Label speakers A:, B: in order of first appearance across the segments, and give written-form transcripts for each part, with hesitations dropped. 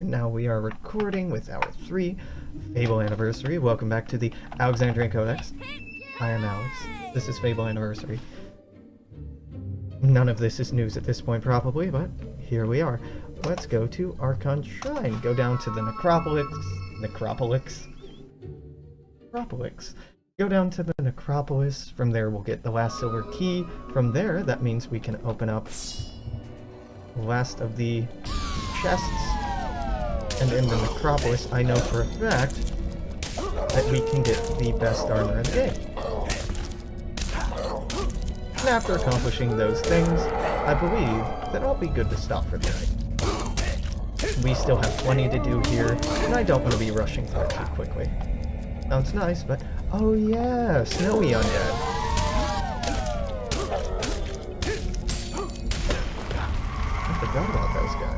A: Now we are recording with our 3 Fable Anniversary. Welcome back to the Alexandrian Codex. I am Alex. This is Fable Anniversary. None of this is news at this point probably, but here we are. Let's go to Archon Shrine. Go down to the Necropolis. Go down to the Necropolis. From there we'll get the last silver key. From there, that means we can open up the last of the chests. And in the Necropolis, I know for a fact that we can get the best armor in the game. And after accomplishing those things, I believe that I'll be good to stop for the night. We still have plenty to do here, and I don't want to be rushing through it too quickly. Sounds nice, but oh yeah, snowy undead. I forgot about those guys.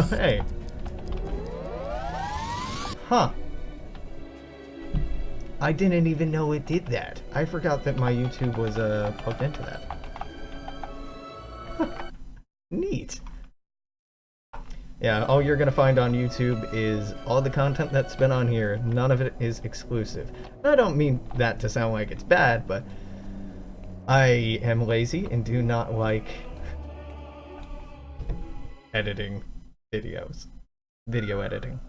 A: Hey. Huh. I didn't even know it did that. I forgot that my YouTube was plugged into that. Huh. Neat. Yeah, all you're gonna find on YouTube is all the content that's been on here. None of it is exclusive. I don't mean that to sound like it's bad, but I am lazy and do not like editing videos. Video editing.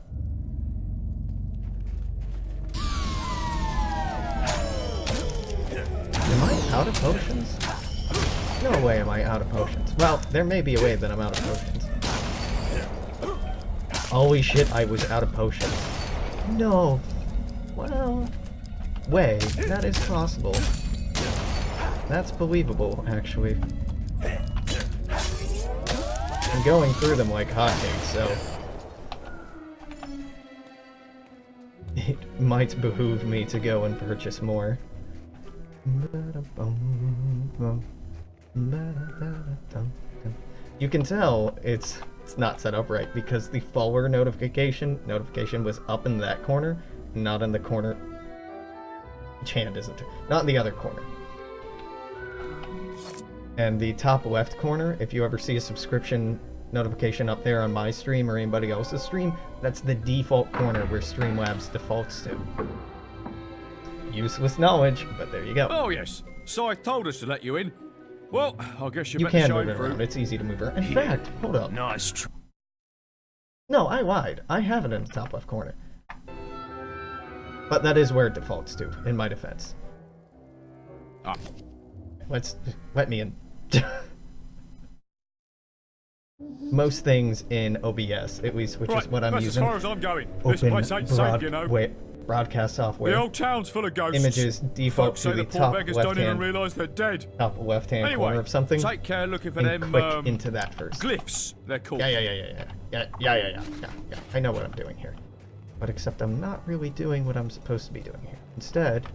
A: Am I out of potions? No way am I out of potions. Well, there may be a way that I'm out of potions. Holy shit, I was out of potions. No. Well, way. That is possible. That's believable, actually. I'm going through them like hotcakes, so it might behoove me to go and purchase more. You can tell it's not set up right because the follower notification was up in that corner, not in the corner. Which hand isn't it? Not in the other corner. And the top left corner, if you ever see a subscription notification up there on my stream or anybody else's stream, that's the default corner where Streamlabs defaults to. Useless knowledge, but there you go.
B: Oh yes, Sai told us to let you in. Well, I guess you
A: can move it around. It's easy to move around. In fact, hold up.
B: Nice.
A: No, I lied. I have it in the top left corner. But that is where it defaults to, in my defense.
B: Ah.
A: Let me in. Most things in OBS, at least, which is what I'm using.
B: As far as I'm going. This
A: Open
B: place ain't safe, you know.
A: Broadcast software.
B: The old town's full of ghosts.
A: Images default
B: Folks
A: to
B: say
A: the
B: the
A: top
B: poor beggars
A: left
B: don't even
A: hand.
B: realise they're dead.
A: Top left-hand
B: Anyway,
A: corner of something.
B: take care looking for
A: and
B: them.
A: click into that first.
B: Glyphs, they're called.
A: Yeah. I know what I'm doing here, but except I'm not really doing what I'm supposed to be doing here. Instead.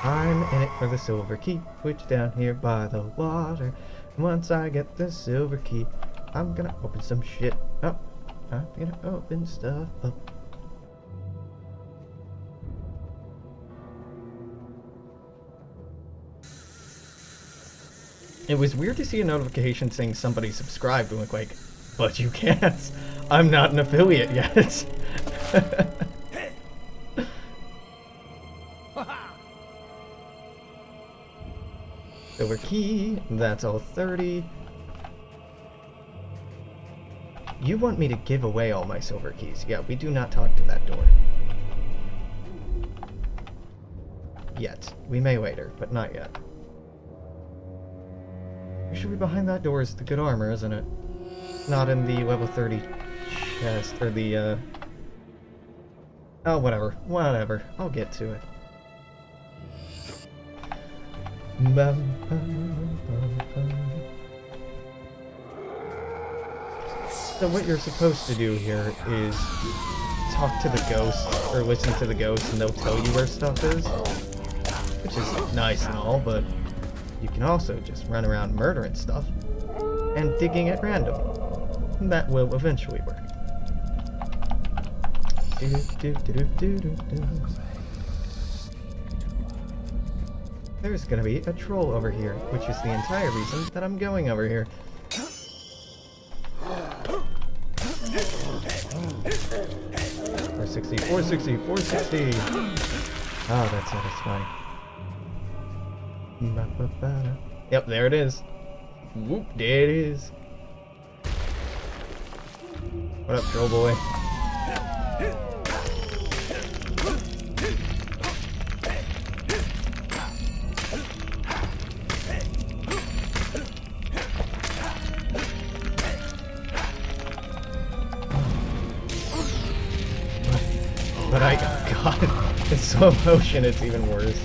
A: I'm in it for the silver key, which down here by the water. Once I get the silver key, I'm gonna open some shit up. I'm gonna open stuff up. It was weird to see a notification saying somebody subscribed and look like, but you can't. I'm not an affiliate yet. Silver key, that's all 30. You want me to give away all my silver keys? Yeah, we do not talk to that door. Yet. We may later, but not yet. Usually behind that door is the good armor, isn't it? Not in the level 30 chest, or the, oh, whatever. Whatever. I'll get to it. So what you're supposed to do here is talk to the ghosts, or listen to the ghosts, and they'll tell you where stuff is. Which is nice and all, but You can also just run around murdering stuff and digging at random. And that will eventually work. There's gonna be a troll over here, which is the entire reason that I'm going over here. 460, 460, 460! Oh, that's satisfying. Yep, there it is. Whoop, there it is. What up, troll boy? But God, in slow motion, it's even worse.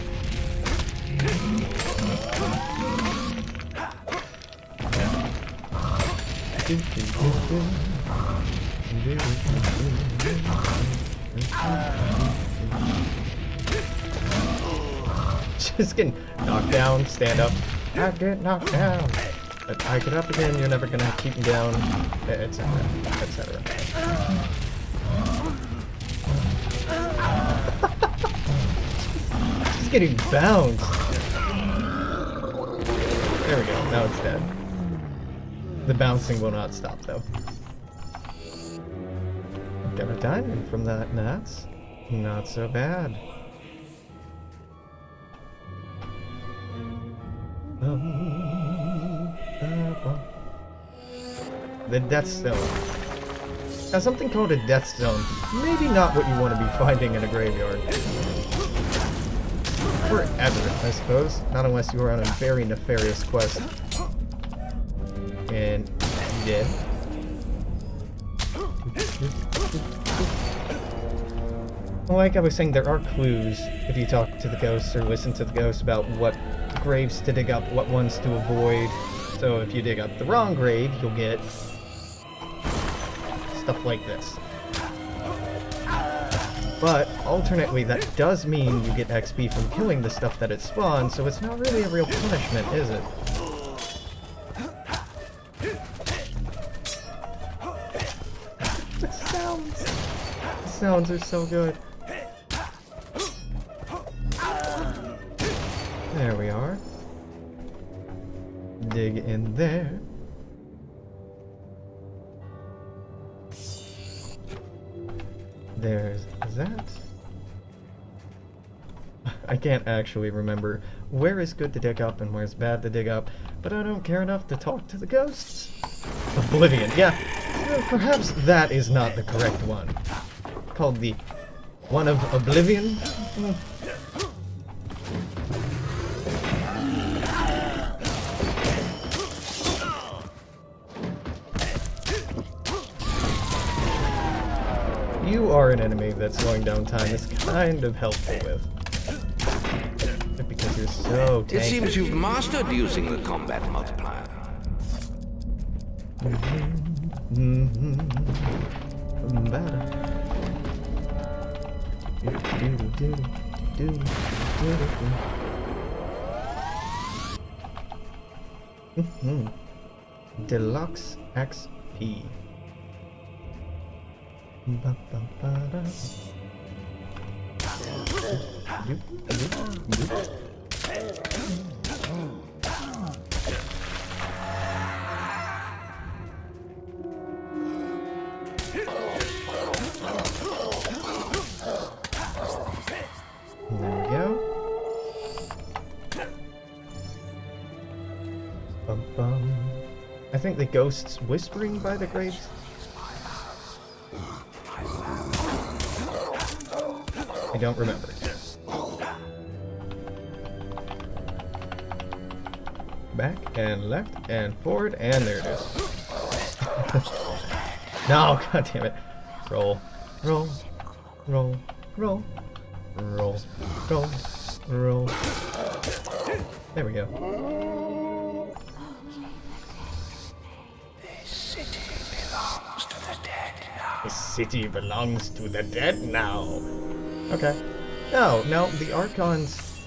A: Just getting knocked down, stand up. I get knocked down. But I get up again, you're never gonna keep me down, etc. etc. Just getting bounced. There we go, now it's dead. The bouncing will not stop though. Got a diamond from that, and that's not so bad. The Death Stone. Now something called a Death Stone, maybe not what you want to be finding in a graveyard. Forever, I suppose. Not unless you are on a very nefarious quest. And yeah. Like I was saying, there are clues if you talk to the ghosts or listen to the ghosts about what graves to dig up, what ones to avoid. So if you dig up the wrong grave, you'll get stuff like this. But alternately, that does mean you get XP from killing the stuff that it spawns, so it's not really a real punishment, is it? The sounds! The sounds are so good. There we are. Dig in there. There's that. I can't actually remember where is good to dig up and where's bad to dig up, but I don't care enough to talk to the ghosts. Oblivion, yeah. Perhaps that is not the correct one. Called the one of Oblivion? You are an enemy that slowing down time is kind of helpful with. Because you're so tanky.
C: It seems you've mastered using the combat multiplier.
A: Deluxe XP. There we go. I think the ghosts whispering by the graves. I don't remember. Back and left and forward, and there it is. No, god damn it. Roll, roll, roll, roll, roll, roll, roll. There we go. The city belongs to the dead now. Okay. No, the Archons...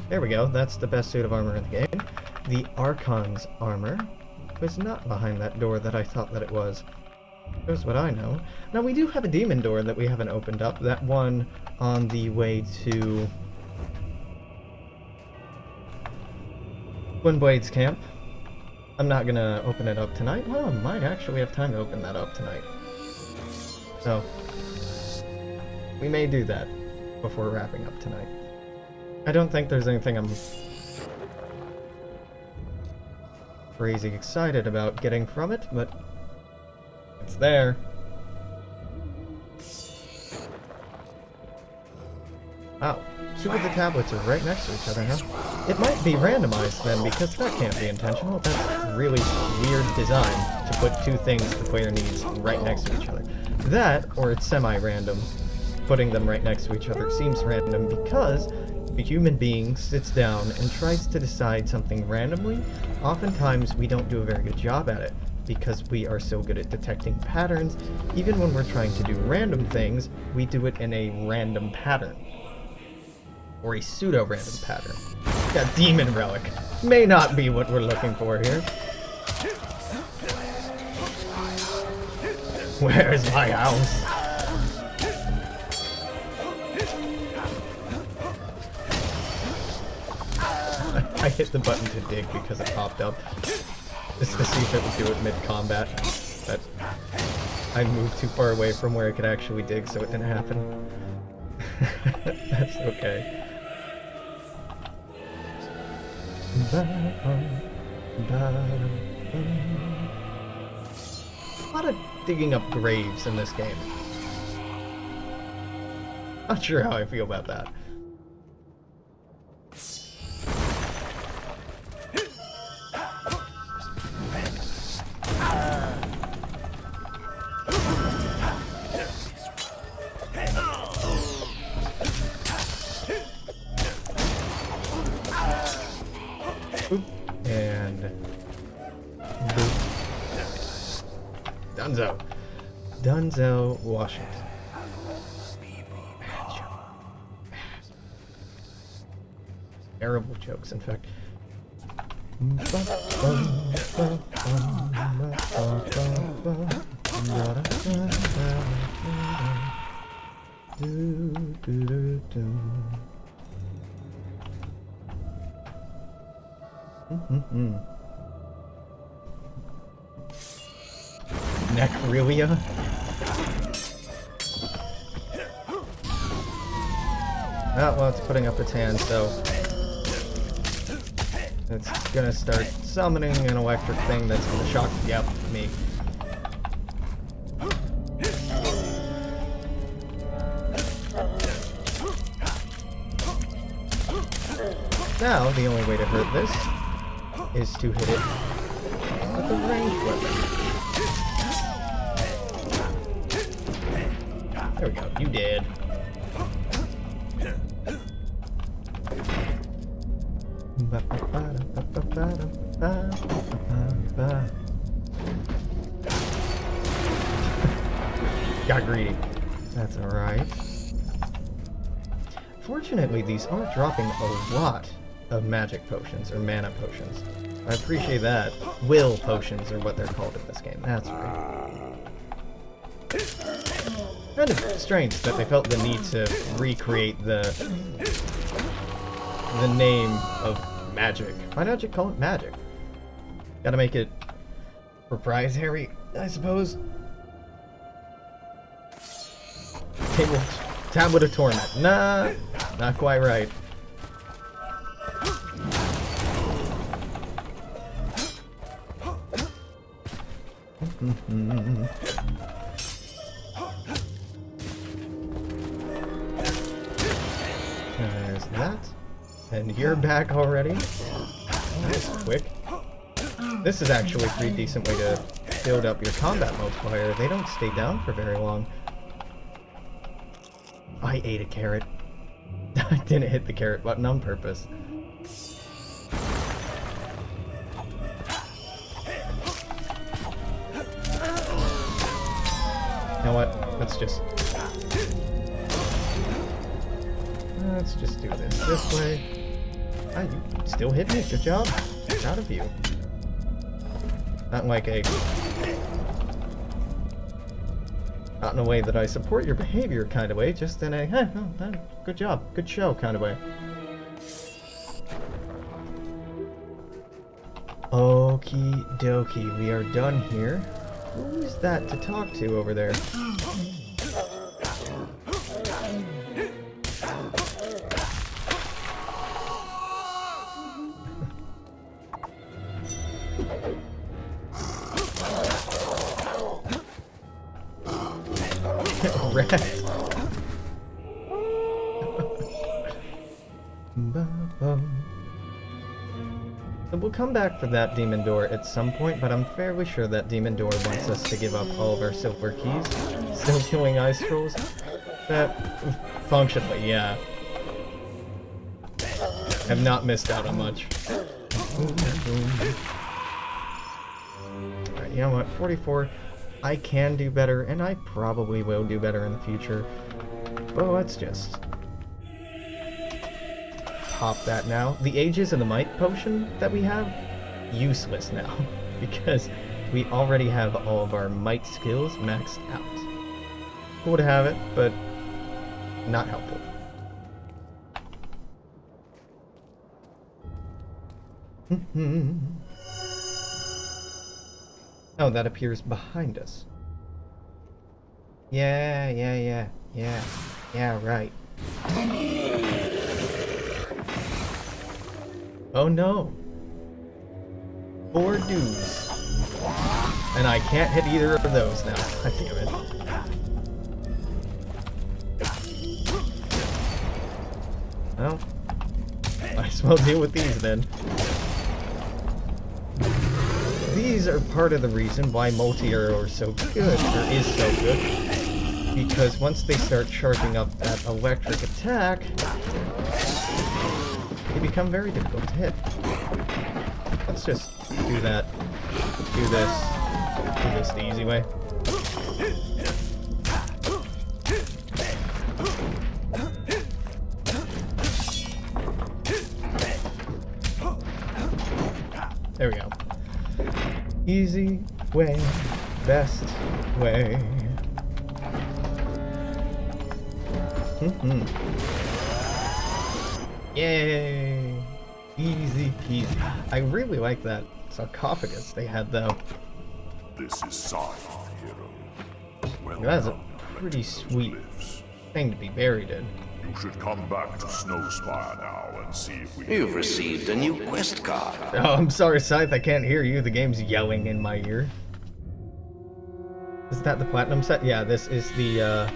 A: There we go, that's the best suit of armor in the game. The Archon's armor was not behind that door that I thought that it was. Here's what I know. Now we do have a demon door that we haven't opened up, that one on the way to Twinblade's camp. I'm not gonna open it up tonight. Well, I might actually have time to open that up tonight. So, we may do that before wrapping up tonight. I don't think there's anything I'm crazy excited about getting from it, but it's there. Wow, two of the tablets are right next to each other, huh? It might be randomized then, because that can't be intentional. That's really weird design to put two things the player needs right next to each other. That, or it's semi-random, putting them right next to each other seems random because a human being sits down and tries to decide something randomly. Oftentimes we don't do a very good job at it because we are so good at detecting patterns. Even when we're trying to do random things, we do it in a random pattern. Or a pseudo-random pattern. That demon relic may not be what we're looking for here. Where's my house? I hit the button to dig because it popped up. Just to see if it would do it mid-combat. But I moved too far away from where I could actually dig, so it didn't happen. That's okay. A lot of digging up graves in this game. Not sure how I feel about that. And boop. Dunzo, Washington. Terrible jokes, in fact. Necrelia? Oh, well, it's putting up its hand, so it's gonna start summoning an electric thing that's gonna shock me. Now, the only way to hurt this is to hit it with a ranged weapon. There we go, you did. Got greedy. That's alright. Fortunately, these aren't dropping a lot of magic potions or mana potions. I appreciate that. Will potions are what they're called in this game. That's right. Kind of strange that they felt the need to recreate the name of magic. Why not just call it magic? Gotta make it proprietary, I suppose. Tablet of Torment. Nah, not quite right. There's that. And you're back already. That was quick. This is actually a pretty decent way to build up your combat multiplier. They don't stay down for very long. I ate a carrot. I didn't hit the carrot button on purpose. You know what? Let's just do this way. Ah, you still hit me. Good job. Proud of you. Not in a way that I support your behavior kind of way, just in a, good job, good show kind of way. Okie dokie, we are done here. Who's that to talk to over there? Rat. So we'll come back for that demon door at some point, but I'm fairly sure that demon door wants us to give up all of our silver keys. Still killing ice trolls? That, functionally, yeah. Have not missed out on much. Alright, you know what? 44. I can do better, and I probably will do better in the future. But let's just pop that now. The Ages of the Might potion that we have, useless now, because we already have all of our might skills maxed out. Cool to have it, but not helpful. Oh, that appears behind us. Yeah, right. Oh no. 4 dudes. And I can't hit either of those now. God damn it. Well, might as well deal with these then. These are part of the reason why multi-arrow are so good, or is so good. Because once they start charging up that electric attack, they become very difficult to hit. Let's just do that. Do this the easy way. There we go. Easy way, best way. Yay! Easy peasy. I really like that sarcophagus they had though.
D: This is Sci-Fi Hero. Well,
A: That's a pretty sweet thing to be buried in.
D: you should come back to Snowspire now and see if we
C: You've received a new quest card.
A: Oh, I'm sorry, Scythe, I can't hear you. The game's yelling in my ear. Is that the platinum set? Yeah, this is the,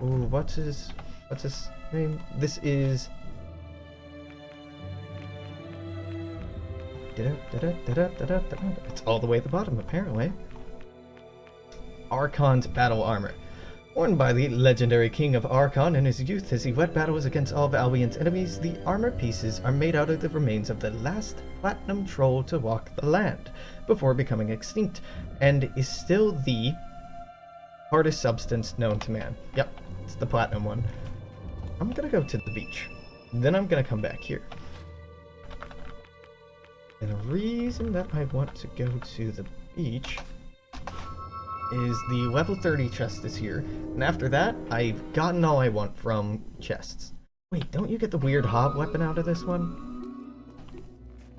A: Ooh, what's his name? This is... It's all the way at the bottom, apparently. Archon's battle armor. Worn by the legendary king of Archon in his youth as he led battles against all of Albion's enemies, the armor pieces are made out of the remains of the last platinum troll to walk the land, before becoming extinct, and is still the hardest substance known to man. Yep, it's the platinum one. I'm gonna go to the beach. Then I'm gonna come back here. And the reason that I want to go to the beach is the level 30 chest is here, and after that, I've gotten all I want from chests. Wait, don't you get the weird hob weapon out of this one?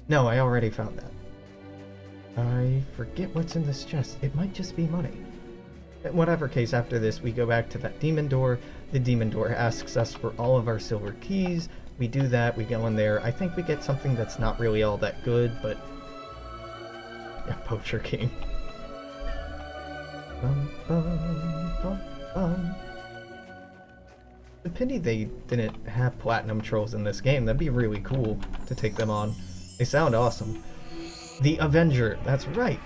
A: No, I already found that. I forget what's in this chest. It might just be money. In whatever case, after this, we go back to that demon door. The demon door asks us for all of our silver keys. We do that, we go in there. I think we get something that's not really all that good, but... yeah, Poacher King. The pity they didn't have platinum trolls in this game. That'd be really cool to take them on. They sound awesome. The Avenger, that's right.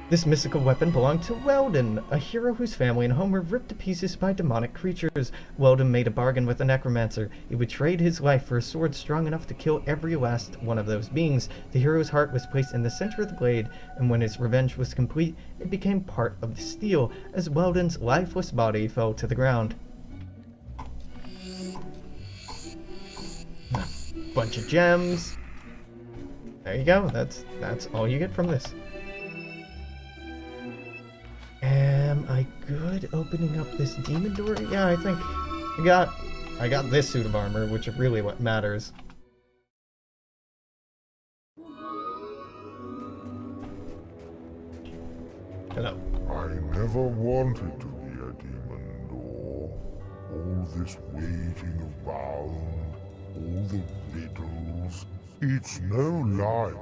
A: This mystical weapon belonged to Weldon, a hero whose family and home were ripped to pieces by demonic creatures. Weldon made a bargain with a necromancer. He would trade his life for a sword strong enough to kill every last one of those beings. The hero's heart was placed in the center of the blade, and when his revenge was complete, it became part of the steel, as Weldon's lifeless body fell to the ground. Bunch of gems. There you go. That's all you get from this. Am I good opening up this demon door? Yeah, I think I got this suit of armor, which is really what matters. Hello.
D: I never wanted to be a demon door. All this waiting around, all the riddles. It's no life.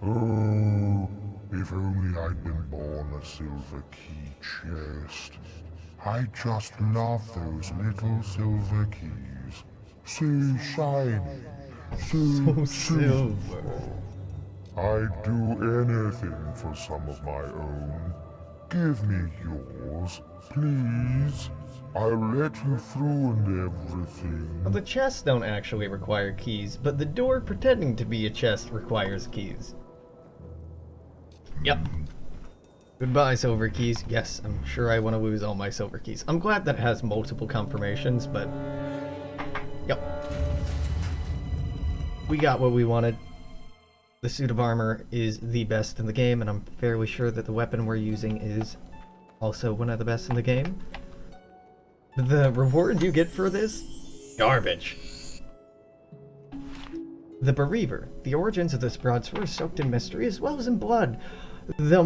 D: Oh, if only I'd been born a silver key chest. I just love those little silver keys. So shiny, so silver. I'd do anything for some of my own. Give me yours, please. I'll let you through and everything.
A: Well, the chests don't actually require keys, but the door pretending to be a chest requires keys. Yep. Goodbye, silver keys. Yes, I'm sure I want to lose all my silver keys. I'm glad that it has multiple confirmations, but... Yep. We got what we wanted. The suit of armor is the best in the game, and I'm fairly sure that the weapon we're using is also one of the best in the game. The reward you get for this? Garbage. The Bereaver. The origins of this broadsword are soaked in mystery as well as in blood, though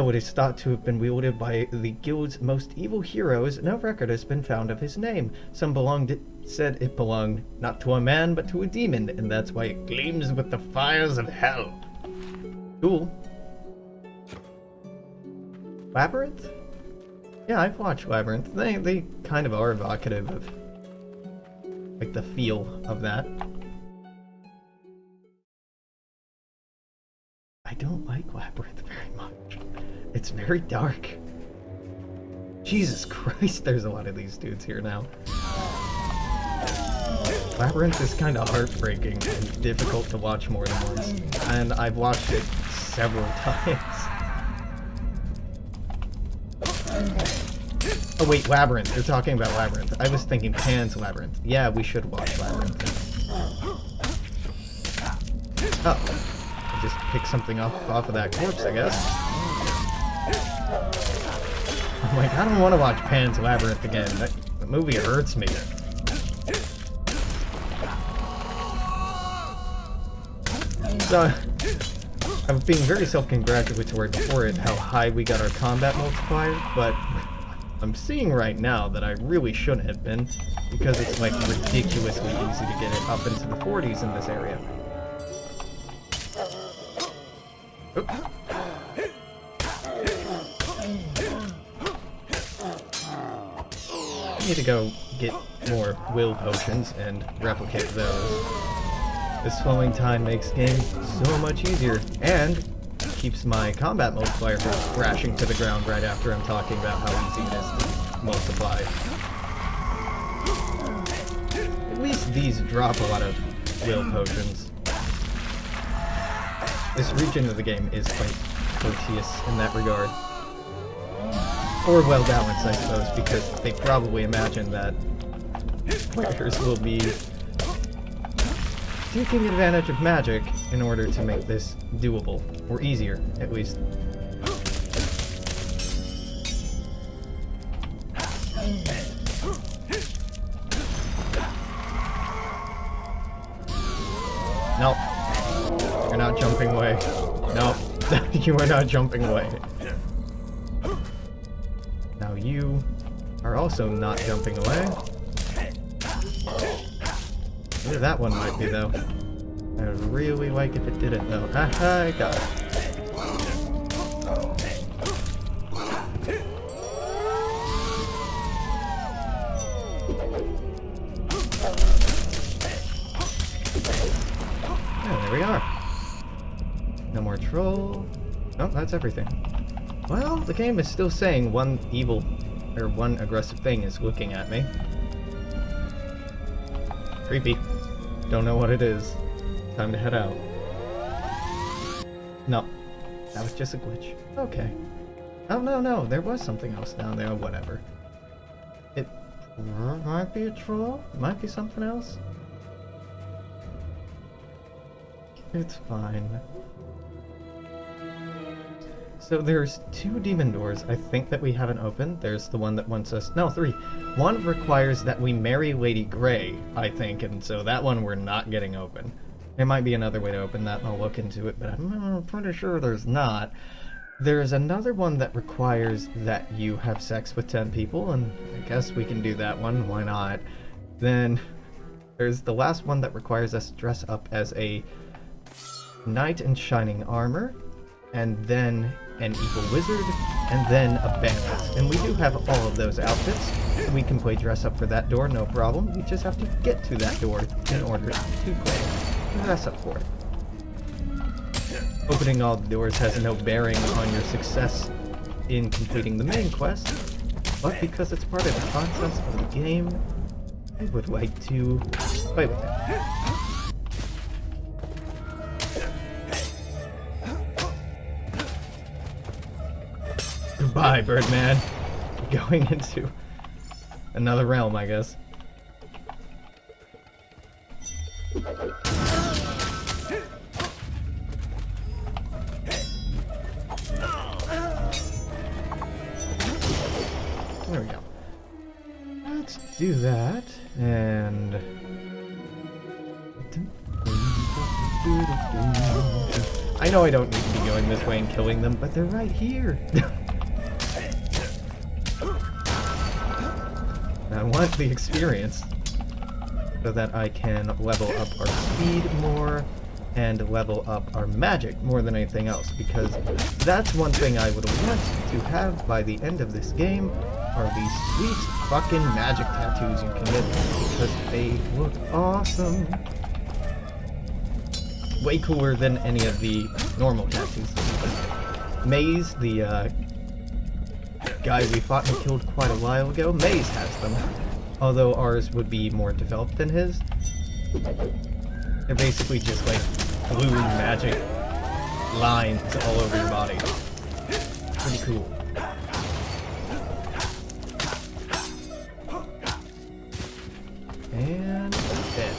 A: it is thought to have been wielded by the guild's most evil heroes. No record has been found of his name. Some said it belonged not to a man but to a demon, and that's why it gleams with the fires of hell. Cool. Labyrinth? Yeah, I've watched Labyrinth. They kind of are evocative of, like, the feel of that. I don't like Labyrinth very much. It's very dark. Jesus Christ, there's a lot of these dudes here now. Labyrinth is kind of heartbreaking and difficult to watch more than once, and I've watched it several times. Oh wait, Labyrinth. You're talking about Labyrinth. I was thinking Pan's Labyrinth. Yeah, we should watch Labyrinth. Oh. I just pick something up off of that corpse, I guess. I'm like, I don't want to watch Pan's Labyrinth again. That movie hurts me. So, I was being very self-congratulatory before it, how high we got our combat multiplier, but I'm seeing right now that I really shouldn't have been, because it's like ridiculously easy to get it up into the 40s in this area. Oops. I need to go get more will potions and replicate those. This flowing time makes games so much easier, and keeps my combat multiplier from crashing to the ground right after I'm talking about how easy it is to multiply. At least these drop a lot of will potions. This region of the game is quite courteous in that regard. Or well balanced, I suppose, because they probably imagine that players will be taking advantage of magic in order to make this doable, or easier, at least. Nope. You're not jumping away. Nope. You are not jumping away. Now you are also not jumping away. Maybe that one might be, though. I would really like if it didn't, though. Haha, I got it. Yeah, there we are. No more troll. Oh, that's everything. Well, the game is still saying one evil, or one aggressive thing is looking at me. Creepy. Don't know what it is. Time to head out. No. That was just a glitch. Okay. Oh, no, there was something else down there. Whatever. It Might be a troll, might be something else. It's fine. So there's 2 demon doors, I think, that we haven't opened. There's the one that wants us... No, 3. One requires that we marry Lady Grey, I think, and so that one we're not getting open. There might be another way to open that, and I'll look into it, but I'm pretty sure there's not. There's another one that requires that you have sex with 10 people, and I guess we can do that one, why not? Then there's the last one that requires us to dress up as a knight in shining armor, and then an evil wizard, and then a bandit. And we do have all of those outfits, so we can play dress up for that door, no problem. We just have to get to that door in order to play dress up for it. Opening all the doors has no bearing on your success in completing the main quest, but because it's part of the concepts of the game, I would like to play with it. Goodbye, Birdman. Going into another realm, I guess. There we go. Let's do that, and... I know I don't need to be going this way and killing them, but they're right here! I want the experience so that I can level up our speed more and level up our magic more than anything else, because that's one thing I would want to have by the end of this game are these sweet fucking magic tattoos you can get, because they look awesome. Way cooler than any of the normal tattoos. Maze, the guy we fought and killed quite a while ago, Maze has them, although ours would be more developed than his. They're basically just like blue magic lines all over your body. Pretty cool. And dead.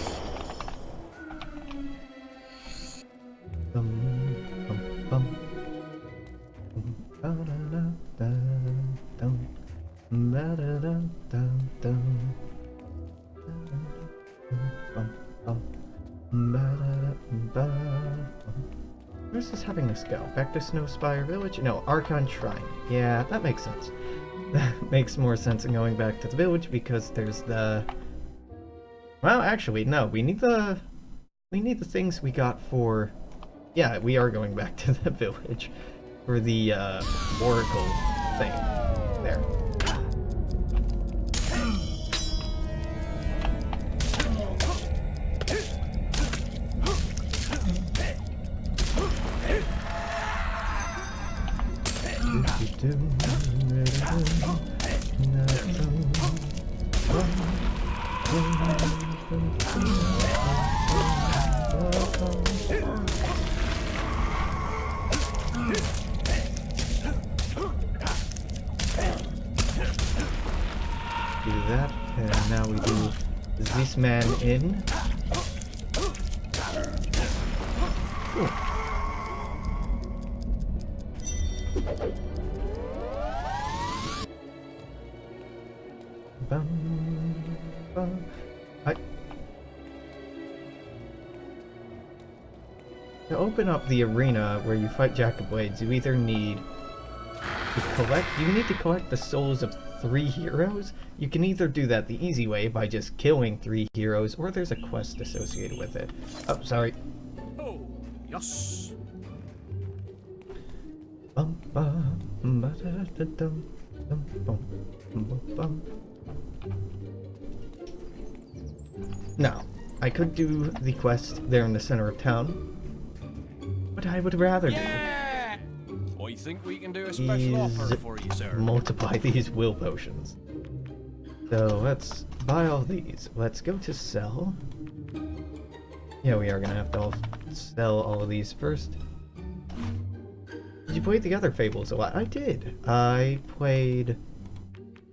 A: Where's this having us go? Back to Snowspire Village? No, Archon Shrine. Yeah, that makes sense. That makes more sense than going back to the village because there's the... Well, actually, no. We need the things we got for... Yeah, we are going back to the village for the oracle thing. There. Do that, and now we do this man in. Cool. To open up the arena where you fight Jack of Blades, you either need to collect the souls of 3 heroes. You can either do that the easy way by just killing 3 heroes, or there's a quest associated with it. Oh, sorry.
B: Oh, yes.
A: Now, I could do the quest there in the center of town, but I would rather do
B: I think we can do a special offer for you, sir.
A: multiply these will potions. So let's buy all these. Let's go to sell. Yeah, we are gonna have to sell all of these first. Did you play the other Fables a lot? I did. I played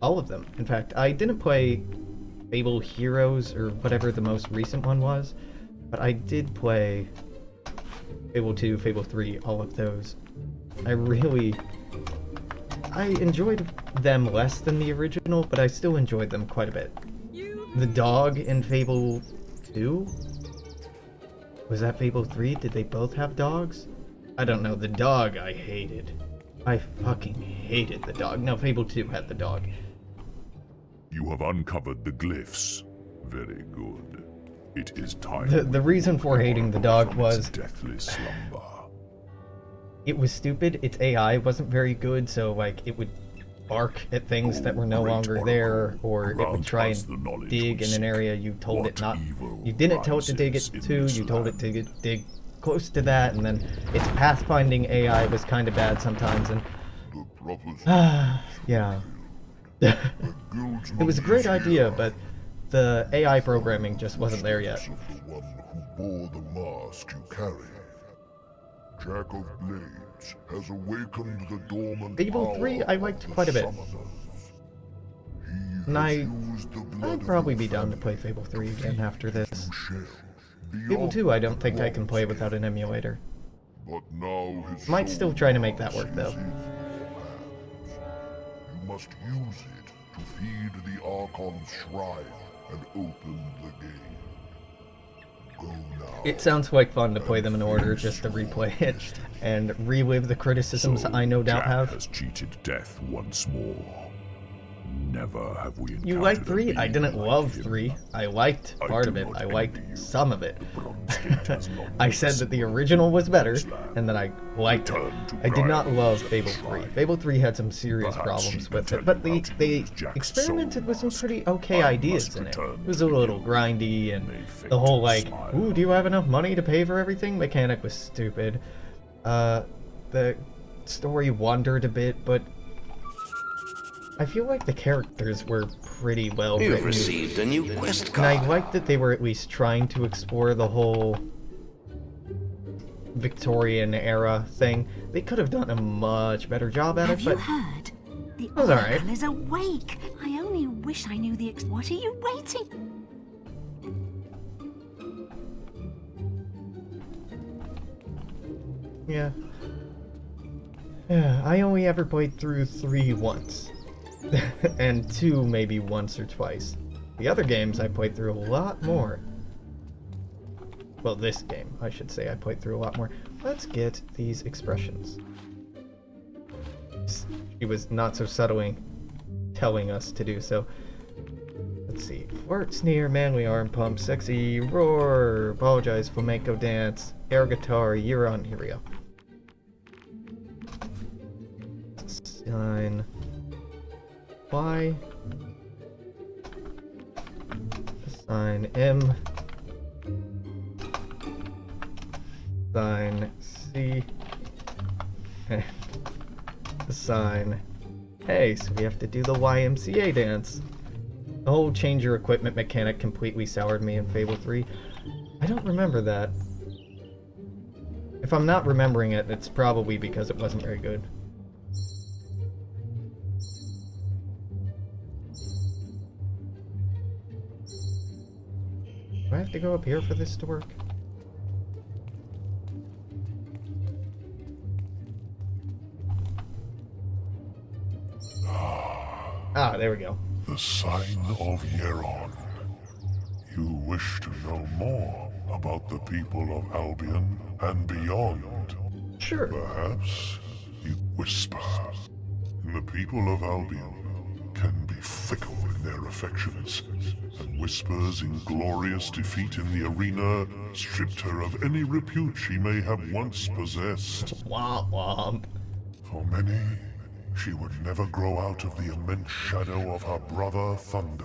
A: all of them. In fact, I didn't play Fable Heroes or whatever the most recent one was, but I did play Fable 2, Fable 3, all of those. I enjoyed them less than the original, but I still enjoyed them quite a bit. The dog in Fable 2? Was that Fable 3? Did they both have dogs? I don't know. The dog I hated. I fucking hated the dog. No, Fable 2 had the dog.
E: You have uncovered the glyphs. Very good. It is time.
A: The reason for hating the dog was
E: deathless slumber.
A: It was stupid. Its AI wasn't very good, so like it would bark at things that were no longer there, or it would try and dig in an area you told it not. You didn't tell it to dig it to. You told it to dig close to that, and then its pathfinding AI was kind of bad sometimes. And yeah, it was a great idea, but the AI programming just wasn't there yet.
D: One who bore the mask you carry. Jack of Blades has awakened the dormant
A: Fable 3 I liked quite a bit. And I'd probably be down to play Fable 3 again after this. Fable 2 I don't think I can play without an emulator. Might still try to make that work though.
D: You must use it to feed the Archon's shrine and open the gate. Go now.
A: It sounds like fun to play them in order just to replay it and relive the criticisms I no doubt
E: Jack
A: have.
E: has cheated death once more. Never have we
A: You liked 3? I didn't love 3. I liked part of it. I liked some of it. I said that the original was better, and that I liked it. I did not love Fable 3. Fable 3 had some serious problems with it, but they experimented with some pretty okay ideas in it. It was a little grindy, and the whole like, ooh, do you have enough money to pay for everything mechanic was stupid. The story wandered a bit, but I feel like the characters were pretty well written.
C: You've received a new quest
A: And
C: card.
A: I liked that they were at least trying to explore the whole Victorian era thing. They could have done a much better job at
F: Have
A: it,
F: you
A: but
F: heard? The
A: was alright.
F: Oracle is awake. I only wish I knew the What are you waiting?
A: yeah. Yeah, I only ever played through 3 once. And 2 maybe once or twice. The other games I played through a lot more. Well, this game, I should say, I played through a lot more. Let's get these expressions. She was not so subtly telling us to do so. Let's see. Flirt, sneer, manly arm pump, sexy, roar, apologize, flamenco dance, air guitar, you're on. Here we go. Sign Y. Sign M. Sign C. And sign A. So we have to do the YMCA dance. The whole change your equipment mechanic completely soured me in Fable 3. I don't remember that. If I'm not remembering it, it's probably because it wasn't very good. Do I have to go up here for this to work? Ah, there we go.
D: The sign of Yeron. You wish to know more about the people of Albion and beyond.
A: Sure.
D: Perhaps you whisper. The people of Albion can be fickle in their affections, and Whisper's inglorious defeat in the arena stripped her of any repute she may have once possessed.
A: Womp womp.
D: For many, she would never grow out of the immense shadow of her brother Thunder.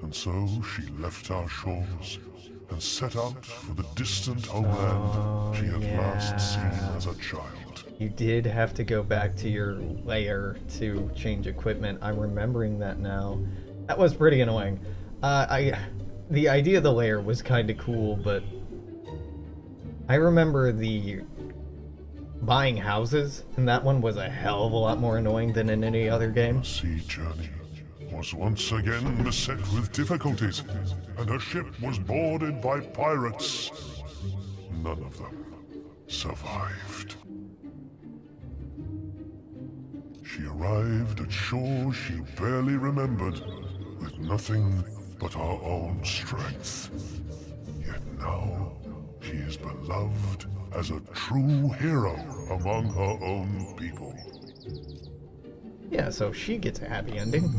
D: And so she left our shores and set out for the distant homeland she had last seen as a child.
A: You did have to go back to your lair to change equipment. I'm remembering that now. That was pretty annoying. The idea of the lair was kind of cool, but I remember the buying houses, and that one was a hell of a lot more annoying than in any other game.
D: Sea journey was once again beset with difficulties, and her ship was boarded by pirates. None of them survived. She arrived at shore she barely remembered, with nothing but her own strength. Yet now, she is beloved as a true hero among her own people.
A: Yeah, so she gets a happy ending.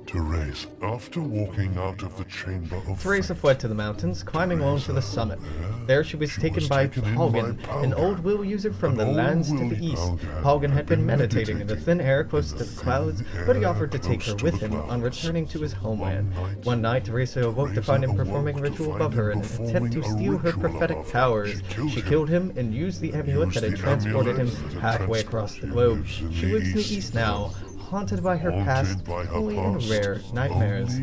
D: Therese, after walking out of the chamber of
A: Teresa
D: fate,
A: fled to the mountains, climbing alone to the summit. There she was taken by Palgan, an old will user from the lands to the east. Palgan had been meditating in the thin air close to the clouds, but he offered to take her with him on returning to his homeland. One night, Teresa awoke to find him performing a ritual above her in an attempt to steal her prophetic powers. She killed him and used the amulet that had transported him halfway across the globe. She lives in the east now, haunted by her past, only in rare nightmares.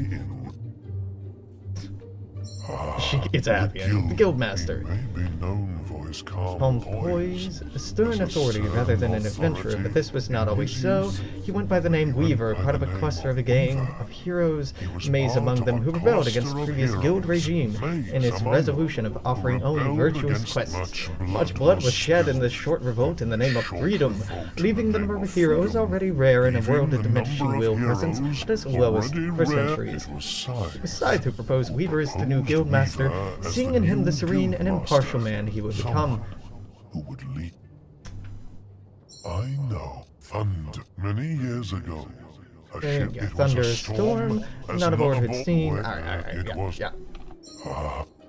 A: She gets a happy ending. The Guildmaster.
D: May be known for his calm
A: Poise, a stern authority rather than an adventurer, but this was not always so. He went by the name Weaver, part of a cluster of a gang of heroes, Maze among them, who rebelled against the previous guild regime in its resolution of offering only virtuous quests. Much blood was shed in this short revolt in the name of freedom, leaving the number of heroes already rare in a world of diminishing will presence at its lowest for centuries. It was Scythe who proposed Weaver as the new Guildmaster, seeing in him the serene and impartial man he would become.
D: Who would lead? I know. Thunder. Many years ago, a
A: There
D: ship.
A: you go.
D: It
A: Thunder,
D: was a
A: storm,
D: as
A: none aboard
D: another
A: had seen.
D: boat
A: Alright,
D: it
A: yeah,
D: was
A: yeah.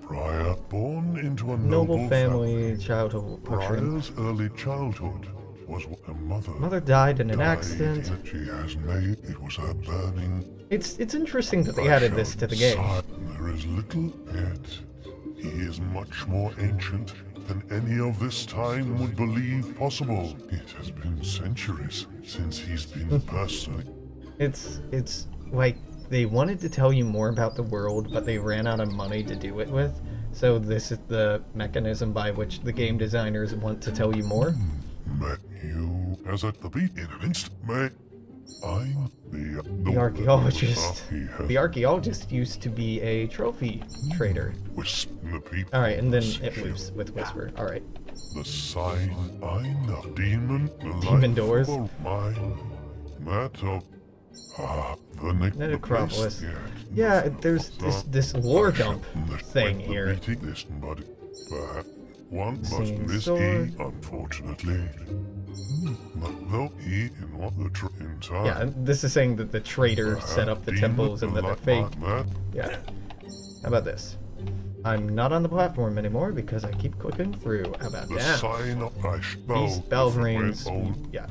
D: Briar, born into a
A: Noble family, childhood portrait.
D: Briar's early childhood was a mother.
A: Mother died in an
D: died
A: accident.
D: in- She has made. It was her burning.
A: It's interesting that they added this to the game.
D: There is little yet. He is much more ancient than any of this time would believe possible. It has been centuries since he's been personally.
A: It's like they wanted to tell you more about the world, but they ran out of money to do it with. So this is the mechanism by which the game designers want to tell you more.
D: Met you as at the beat in an instant. Mate, I'm
A: The archaeologist.
D: He has
A: The archaeologist used to be a trophy trader.
D: the people.
A: Alright, and then it moves with Whisper. Alright.
D: The sign I know. Demon. The
A: Demon
D: life
A: doors.
D: of mine. Matter. The
A: Necropolis.
D: Yeah,
A: Yeah, there's this lore dump thing
D: the
A: here.
D: meeting, this body. Perhaps one must
A: Singing
D: miss
A: sword.
D: he, unfortunately. But though he in what the entire.
A: Yeah, and this is saying that the trader set up the temples and that they're fake. Yeah. How about this? I'm not on the platform anymore because I keep clicking through. How about
D: The
A: that?
D: sign of Ash.
A: These Belverines, yeah.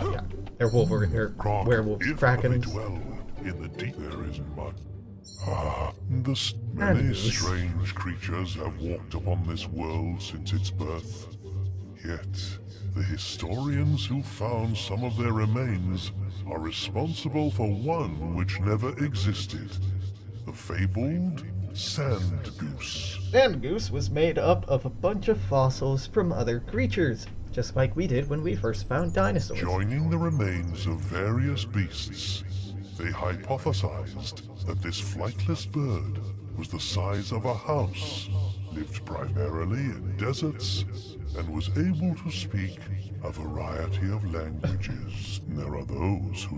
A: They're werewolves,
D: If
A: krakens.
D: they dwell in the deep, there is much. Many
A: Animals.
D: strange creatures have walked upon this world since its birth. Yet, the historians who found some of their remains are responsible for one which never existed. The fabled sand goose.
A: Sand Goose was made up of a bunch of fossils from other creatures, just like we did when we first found dinosaurs.
D: Joining the remains of various beasts, they hypothesized that this flightless bird was the size of a house, lived primarily in deserts, and was able to speak a variety of languages. There are those who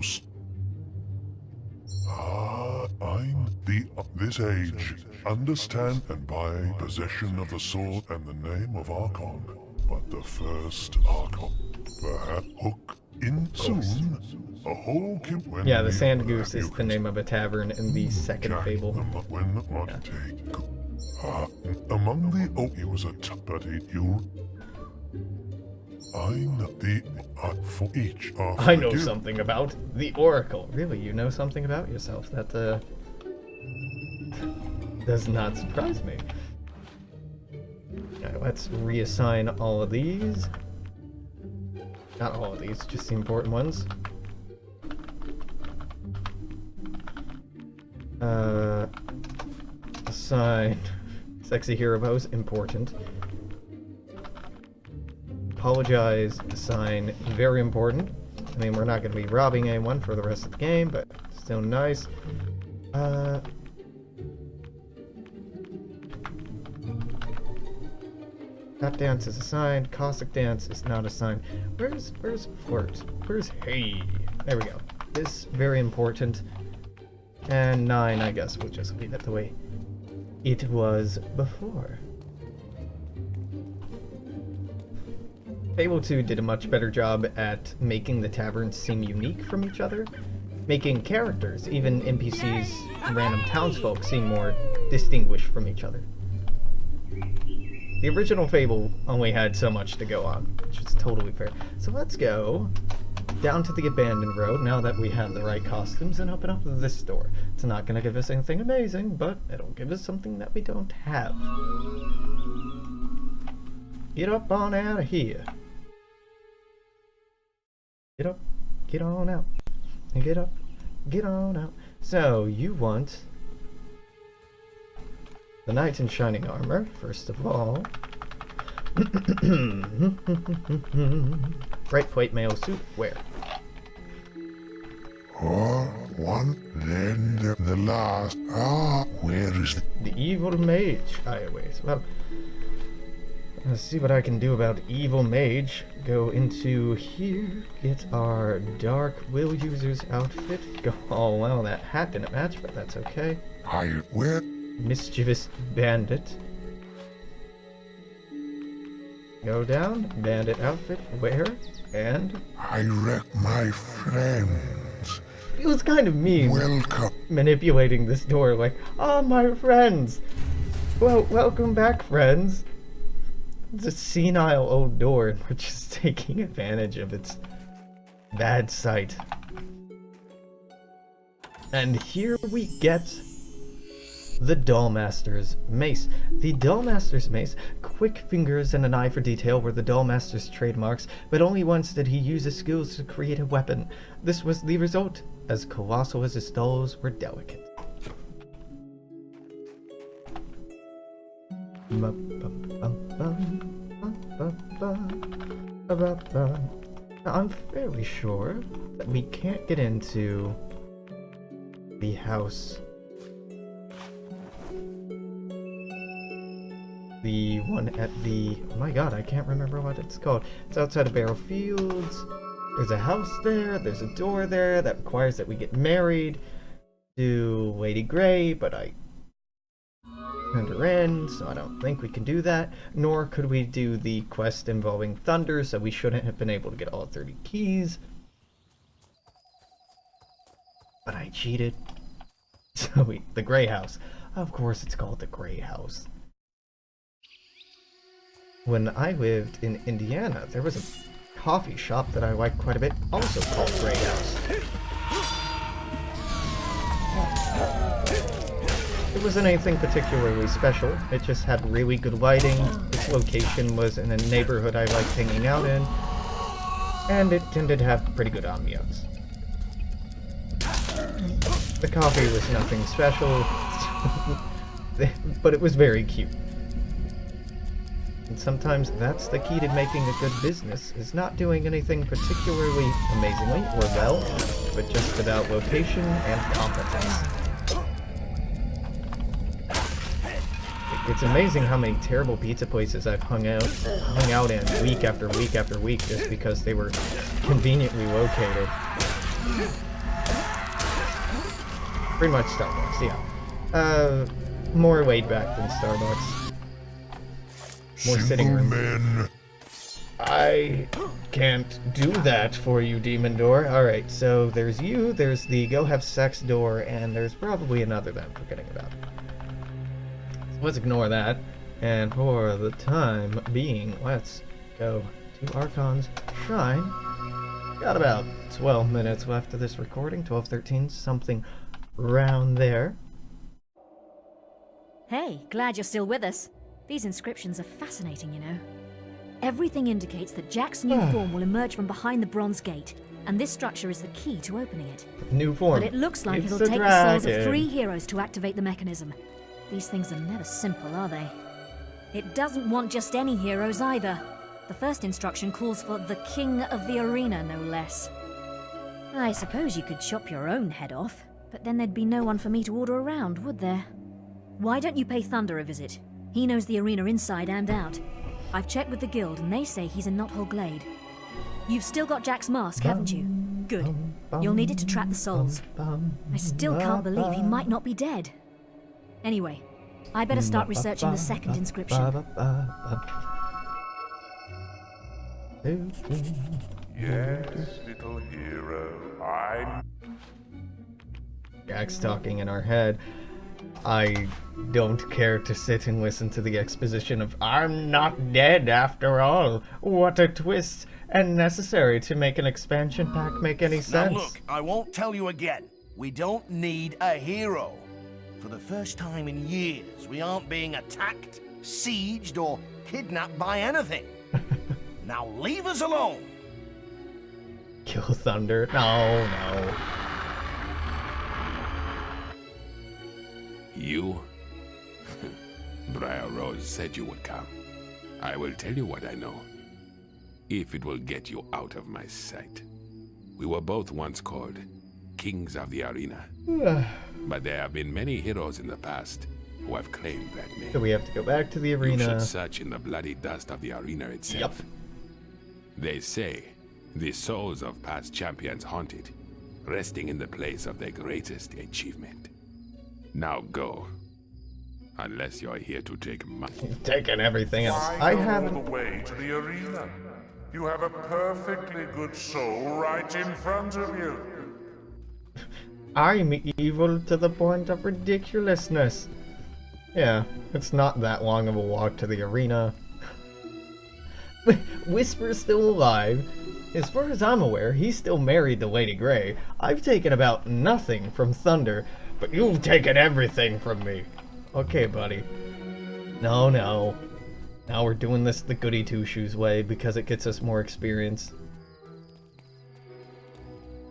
D: this age understand and by possession of the sword and the name of Archon, but the first Archon, perhaps hook in soon. A whole when
A: Yeah, the Sand Goose is the name of a tavern in the second Fable.
D: When among the he was a but you. I know the for each.
A: I know something about the Oracle. Really, you know something about yourself. That does not surprise me. Alright, let's reassign all of these. Not all of these, just the important ones. Assign sexy hero pose, important. Apologize, assign, very important. I mean, we're not going to be robbing anyone for the rest of the game, but still nice. Tap dance is assigned. Cossack dance is not assigned. Where's flirt? Where's hey? There we go. This very important. And 9, I guess we'll just leave it the way it was before. Fable 2 did a much better job at making the taverns seem unique from each other, making characters, even NPCs, random townsfolk, seem more distinguished from each other. The original Fable only had so much to go on, which is totally fair. So let's go down to the abandoned road now that we have the right costumes and open up this door. It's not going to give us anything amazing, but it'll give us something that we don't have. Get up on out of here. Get up, get on out, and get up, get on out. So, you want the knight in shining armor, first of all. Breastplate mail suit, where?
D: One, then the last. Where is
A: The evil mage. Wait, well, let's see what I can do about evil mage. Go into here, get our dark will user's outfit. Go. Oh well, that hat didn't match, but that's okay.
D: where?
A: Mischievous bandit. Go down, bandit outfit, wear, and
D: I wreck my friends.
A: it was kind of mean.
D: Welcome.
A: Manipulating this door like, oh my friends. Well, welcome back, friends. It's a senile old door, and we're just taking advantage of its bad sight. And here we get the Dollmaster's Mace. The Dollmaster's Mace, quick fingers and an eye for detail were the Dollmaster's trademarks, but only once did he use his skills to create a weapon. This was the result, as colossal as his dolls were delicate. I'm fairly sure that we can't get into the house. The one at the... oh my god, I can't remember what it's called. It's outside of Barrow Fields. There's a house there, there's a door there that requires that we get married to Lady Grey, but I turned her in, so I don't think we can do that. Nor could we do the quest involving Thunder, so we shouldn't have been able to get all 30 keys. But I cheated. So the Grey House. Of course it's called the Grey House. When I lived in Indiana, there was a coffee shop that I liked quite a bit, also called Grey House. It wasn't anything particularly special, it just had really good lighting, its location was in a neighborhood I liked hanging out in, and it tended to have pretty good ambiance. The coffee was nothing special, but it was very cute. And sometimes that's the key to making a good business, is not doing anything particularly amazingly or well, but just about location and competence. It's amazing how many terrible pizza places I've hung out in week after week after week just because they were conveniently located. Pretty much Starbucks, yeah. More laid back than Starbucks. More sitting room.
D: Men.
A: I can't do that for you, Demon Door. Alright, so there's you, there's the go have sex door, and there's probably another that I'm forgetting about. So let's ignore that. And for the time being, let's go to Archon's Shrine. Got about 12 minutes left of this recording, 12:13, something around there.
G: Hey, glad you're still with us. These inscriptions are fascinating, you know. Everything indicates that Jack's new form will emerge from behind the bronze gate, and this structure is the key to opening it.
A: New form.
G: But it looks like
A: It's
G: it'll
A: a
G: take the souls of
A: dragon.
G: 3 heroes to activate the mechanism. These things are never simple, are they? It doesn't want just any heroes either. The first instruction calls for the king of the arena, no less. I suppose you could chop your own head off, But then there'd be no one for me to order around, would there? Why don't you pay Thunder a visit? He knows the arena inside and out. I've checked with the guild and they say he's in Knothole Glade. You've still got Jack's mask, haven't you? Good. You'll need it to trap the souls. I still can't believe he might not be dead. Anyway, I better start researching the second inscription.
D: Yes, little hero, I'm...
A: Jack's talking in our head. I don't care to sit and listen to the exposition of "I'm not dead after all." What a twist, and necessary to make an expansion pack make any sense.
H: Now look, I won't tell you again. We don't need a hero. For the first time in years, we aren't being attacked, sieged, or kidnapped by anything. Now leave us alone.
A: Kill Thunder? No, no.
I: You? Briar Rose said you would come. I will tell you what I know, if it will get you out of my sight. We were both once called Kings of the Arena. But there have been many heroes in the past who have claimed that name.
A: So we have to go back to the arena.
I: You should search in the bloody dust of the arena itself.
A: Yep.
I: They say the souls of past champions haunt it, resting in the place of their greatest achievement. Now go. Unless you're here to take money.
A: He's taking everything else.
D: Why
A: I
D: go all
A: haven't...
D: the way to the arena? You have a perfectly good soul right in front of you.
A: I'm evil to the point of ridiculousness. Yeah, it's not that long of a walk to the arena. Whisper's still alive. As far as I'm aware, he's still married to Lady Grey. I've taken about nothing from Thunder, but you've taken everything from me. Okay, buddy. No, no. Now we're doing this the goody two-shoes way because it gets us more experience.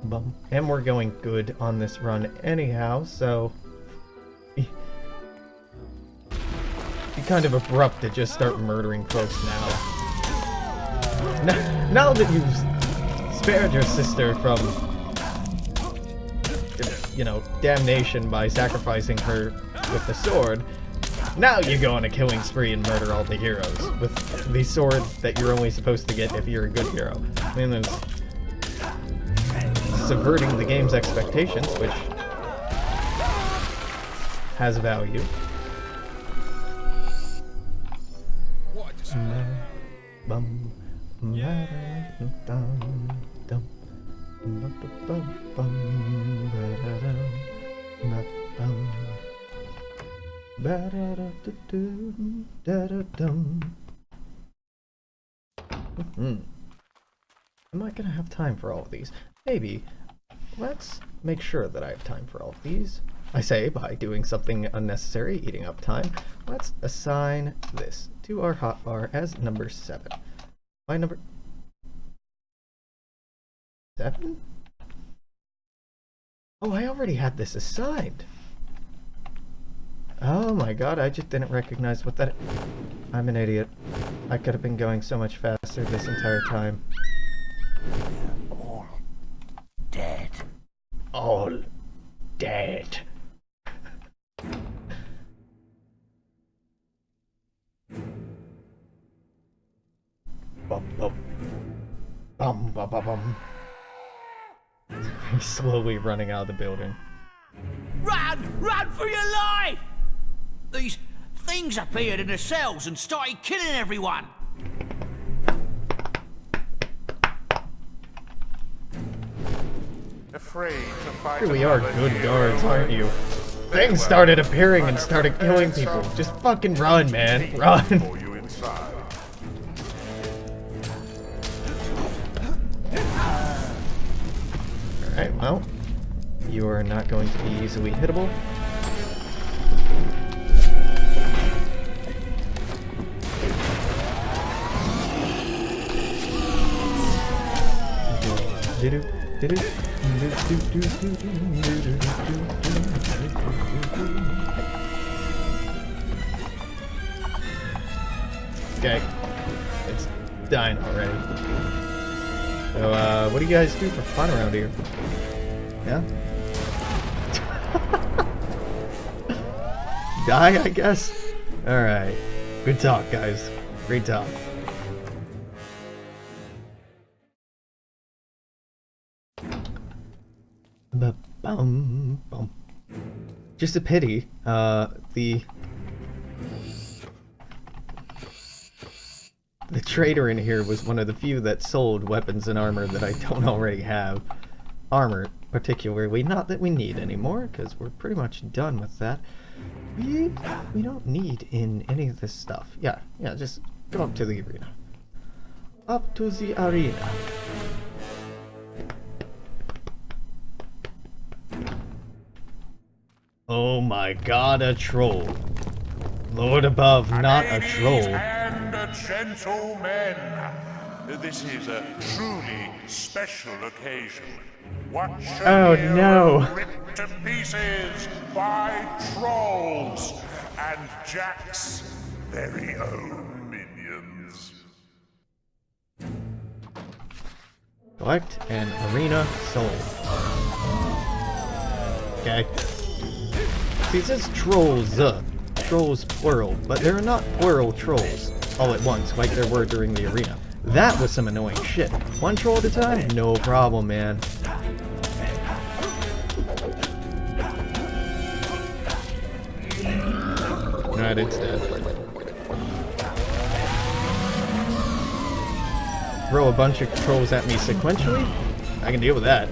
A: Bum. And we're going good on this run anyhow, so... Be kind of abrupt to just start murdering folks now. Now that you've spared your sister from, you know, damnation by sacrificing her with the sword, now you go on a killing spree and murder all the heroes with the sword that you're only supposed to get if you're a good hero. I mean, there's subverting the game's expectations, which has value. Am I gonna have time for all of these? Maybe. Let's make sure that I have time for all of these. I say by doing something unnecessary, eating up time. Let's assign this to our hotbar as number 7. Why number 7? Oh, I already had this assigned. Oh my god, I just didn't recognize what that... I'm an idiot. I could have been going so much faster this entire time.
H: All dead.
A: All dead. Bum, bum. Bum, bum, bum, bum. He's slowly running out of the building.
H: Run! Run for your life! These things appeared in the cells and started killing everyone.
D: Afraid to fight.
A: Here we are, good guards, aren't you? Things started appearing and started killing people. Just fucking run, man. Run. Alright, well, you are not going to be easily hittable. Okay, it's dying already. So, what do you guys do for fun around here? Yeah? Die, I guess? Alright. Good talk, guys. Great talk. Ba-bum, bum. Just a pity, the trader in here was one of the few that sold weapons and armor that I don't already have. Armor, particularly. Not that we need anymore, because we're pretty much done with that. We don't need in any of this stuff. Yeah, just go up to the arena. Up to the arena. Oh my god, a troll. Lord above, not a troll.
D: And gentlemen, this is a truly special occasion. Watch
A: Oh no!
D: Ripped to pieces by trolls and Jack's very own minions.
A: Collect an arena soul. Okay. See, it says trolls, trolls plural, but there are not plural trolls all at once like there were during the arena. That was some annoying shit. One troll at a time? No problem, man. Alright, it's dead. Throw a bunch of trolls at me sequentially? I can deal with that.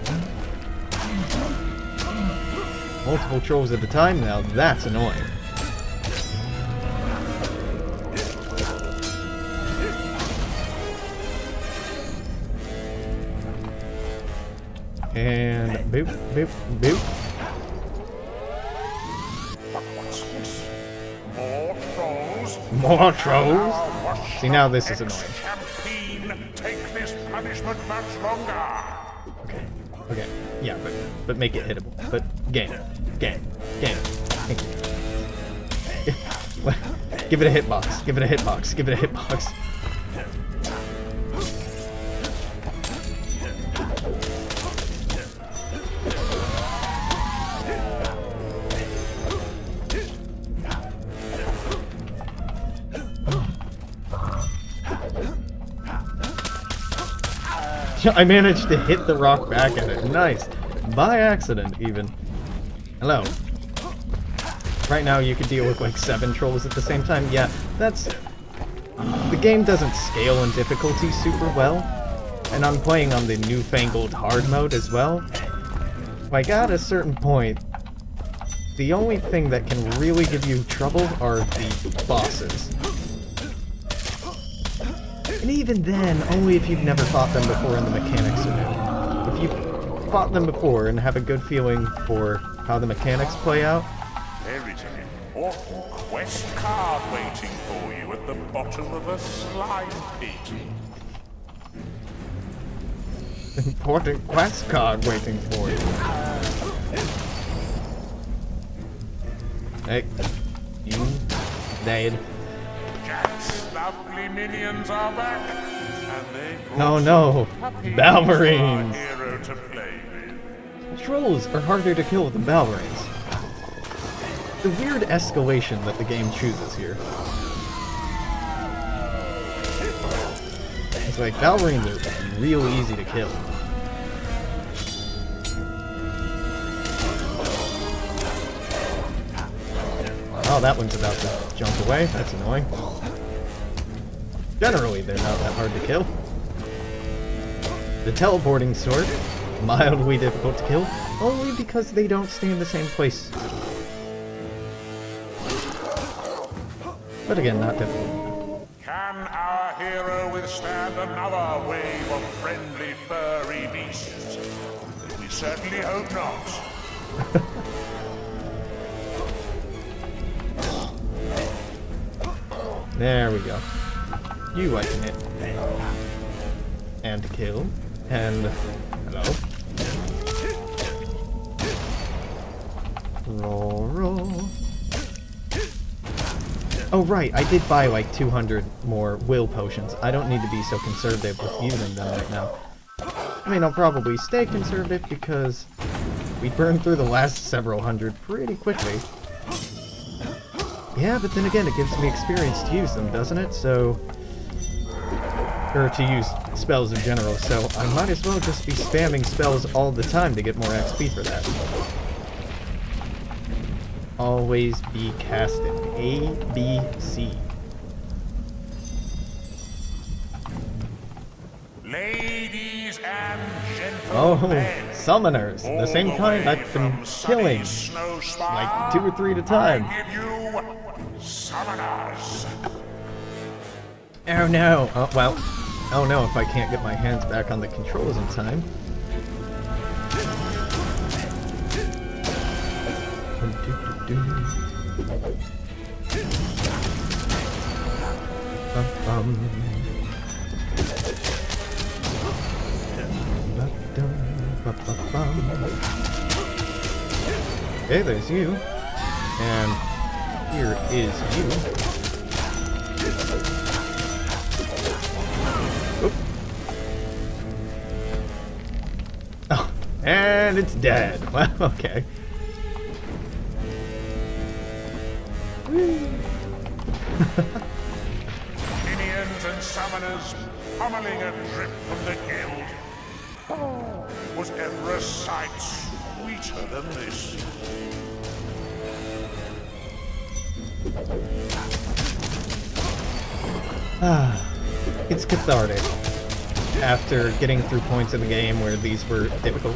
A: Multiple trolls at a time? Now that's annoying. And boop, boop, boop.
D: More trolls.
A: More trolls? See, now this is annoying.
D: Take this punishment much longer.
A: Okay, yeah, but make it hittable. But game. Thank you. Give it a hitbox. Give it a hitbox. Give it a hitbox. I managed to hit the rock back at it. Nice. By accident, even. Hello. Right now you could deal with like 7 trolls at the same time. Yeah, that's... The game doesn't scale in difficulty super well. And I'm playing on the newfangled hard mode as well. Like, at a certain point, the only thing that can really give you trouble are the bosses. And even then, only if you've never fought them before and the mechanics are new. If you've fought them before and have a good feeling for how the mechanics play out.
D: There is an important quest card waiting for you at the bottom of a slime pit.
A: Important quest card waiting for you. Hey, you dead.
D: Jack's lovely minions are back, and they
A: Oh no, Balverines!
D: hero to play with.
A: Trolls are harder to kill than Balverines. The weird escalation that the game chooses here. It's like Balverines are real easy to kill. Oh, that one's about to jump away. That's annoying. Generally, they're not that hard to kill. The teleporting sword, mildly difficult to kill, only because they don't stay in the same place. But again, not difficult.
D: Can our hero withstand another wave of friendly furry beasts? We certainly hope not.
A: There we go. You I can hit. And kill. And... hello. Roll. Oh right, I did buy like 200 more will potions. I don't need to be so conservative with using them right now. I mean, I'll probably stay conservative because We burned through the last several hundred pretty quickly. Yeah, but then again, it gives me experience to use them, doesn't it? So... or to use spells in general, so I might as well just be spamming spells all the time to get more XP for that. Always be casting. A, B, C.
D: Ladies and gentlemen.
A: Oh, summoners. The same kind I've been killing. Like 2 or 3 at a time.
D: I give you summoners.
A: Oh no. Oh, well. Oh no, if I can't get my hands back on the controls in time. Okay, there's you. And here is you. Oop. Oh, and it's dead. Well, okay.
D: Minions and summoners pummeling a drip from the guild. Oh, was ever a sight sweeter than this?
A: It's cathartic. After getting through points in the game where these were difficult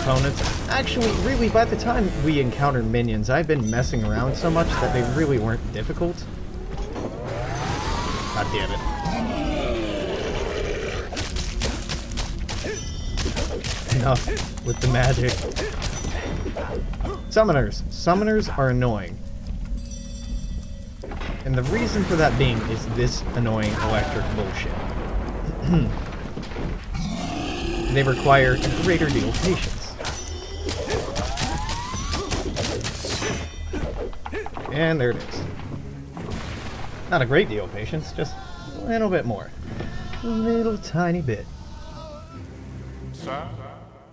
A: opponents. Actually, really, by the time we encountered minions, I've been messing around so much that they really weren't difficult. God damn it. Enough with the magic. Summoners. Summoners are annoying. And the reason for that being is this annoying electric bullshit. They require a greater deal of patience. And there it is. Not a great deal of patience, just a little bit more. A little tiny bit.
D: Sir,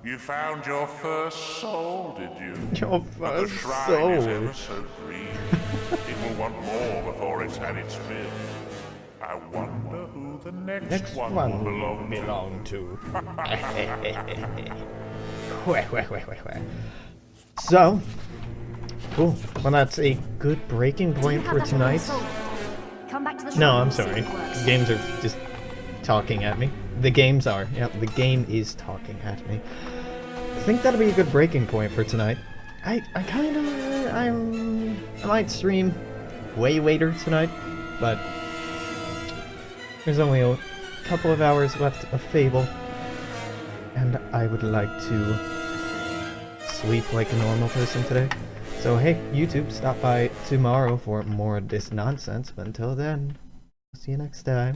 D: you found your first soul, did you?
A: Your
D: But the
A: first
D: shrine is
A: soul.
D: ever so green. It will want more before it's had its fill. I wonder who the next one will belong to.
A: So, cool. Well, that's a good breaking point for tonight.
G: Come back to the
A: No,
G: shop
A: I'm
G: and see
A: sorry.
G: if it works.
A: Games are just talking at me. The games are. Yep, the game is talking at me. I think that'll be a good breaking point for tonight. I might stream way later tonight, but there's only a couple of hours left of Fable, and I would like to sleep like a normal person today. So hey, YouTube, stop by tomorrow for more of this nonsense, but until then, I'll see you next time.